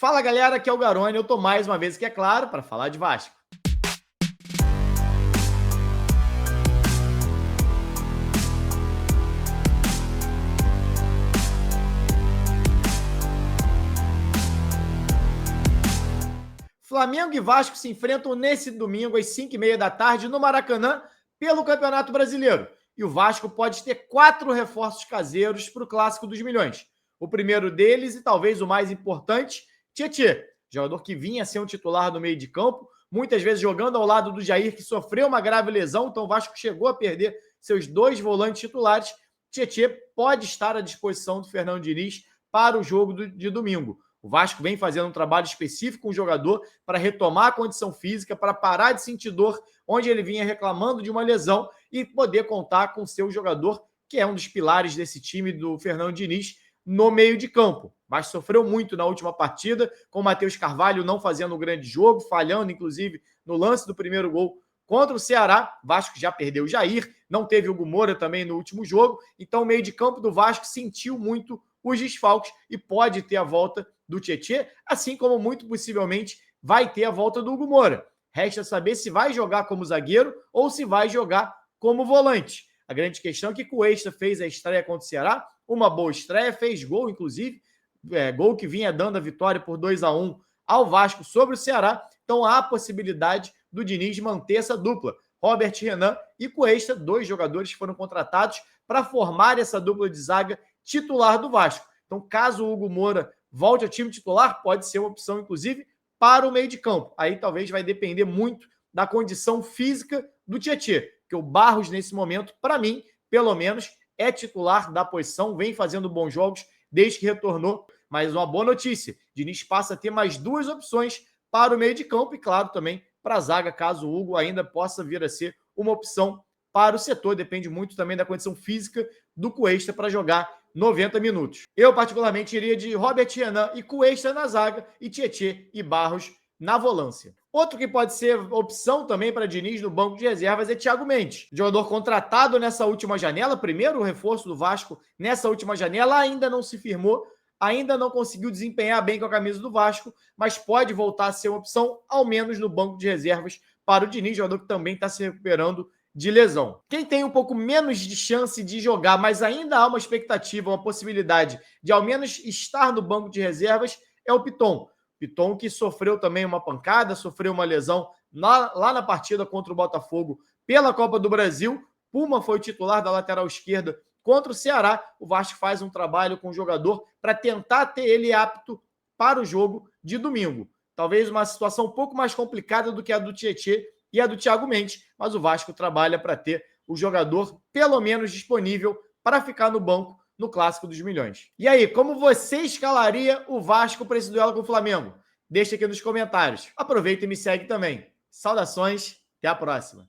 Fala galera, aqui é o Garone, eu tô mais uma vez aqui, é claro, para falar de Vasco. Flamengo e Vasco se enfrentam nesse domingo às 5h30 da tarde no Maracanã pelo Campeonato Brasileiro. E o Vasco pode ter 4 reforços caseiros para o Clássico dos Milhões. O primeiro deles, e talvez o mais importante, Tietê, jogador que vinha a ser um titular no meio de campo, muitas vezes jogando ao lado do Jair, que sofreu uma grave lesão, então o Vasco chegou a perder seus 2 volantes titulares. Tietê pode estar à disposição do Fernando Diniz para o jogo de domingo. O Vasco vem fazendo um trabalho específico com o jogador para retomar a condição física, para parar de sentir dor onde ele vinha reclamando de uma lesão e poder contar com o seu jogador, que é um dos pilares desse time do Fernando Diniz, no meio de campo. O Vasco sofreu muito na última partida, com o Matheus Carvalho não fazendo um grande jogo, falhando, inclusive, no lance do primeiro gol contra o Ceará. O Vasco já perdeu o Jair, não teve o Hugo Moura também no último jogo, então o meio de campo do Vasco sentiu muito os desfalques e pode ter a volta do Tietê, assim como muito possivelmente vai ter a volta do Hugo Moura. Resta saber se vai jogar como zagueiro ou se vai jogar como volante. A grande questão é que Cuesta fez a estreia contra o Ceará, uma boa estreia, fez gol, inclusive, gol que vinha dando a vitória por 2-1 ao Vasco sobre o Ceará. Então há a possibilidade do Diniz manter essa dupla. Robert Renan e Cuesta, 2 jogadores que foram contratados para formar essa dupla de zaga titular do Vasco. Então, caso o Hugo Moura volte ao time titular, pode ser uma opção, inclusive, para o meio de campo. Aí talvez vai depender muito da condição física do Tietê, porque o Barros, nesse momento, para mim, pelo menos, é titular da posição, vem fazendo bons jogos desde que retornou. Mas uma boa notícia, Diniz passa a ter mais 2 opções para o meio de campo e, claro, também para a zaga, caso o Hugo ainda possa vir a ser uma opção para o setor. Depende muito também da condição física do Cuesta para jogar 90 minutos. Eu, particularmente, iria de Robert Renan e Cuesta na zaga e Tietê e Barros na volância. Outro que pode ser opção também para Diniz no banco de reservas é Thiago Mendes. Jogador contratado nessa última janela, primeiro reforço do Vasco nessa última janela, ainda não se firmou, ainda não conseguiu desempenhar bem com a camisa do Vasco, mas pode voltar a ser uma opção, ao menos no banco de reservas para o Diniz, jogador que também está se recuperando de lesão. Quem tem um pouco menos de chance de jogar, mas ainda há uma expectativa, uma possibilidade de ao menos estar no banco de reservas, é o Piton. Piton que sofreu também uma pancada, sofreu uma lesão lá na partida contra o Botafogo pela Copa do Brasil. Puma foi o titular da lateral esquerda contra o Ceará. O Vasco faz um trabalho com o jogador para tentar ter ele apto para o jogo de domingo. Talvez uma situação um pouco mais complicada do que a do Tietê e a do Thiago Mendes, mas o Vasco trabalha para ter o jogador pelo menos disponível para ficar no banco no Clássico dos Milhões. E aí, como você escalaria o Vasco para esse duelo com o Flamengo? Deixa aqui nos comentários. Aproveita e me segue também. Saudações, até a próxima.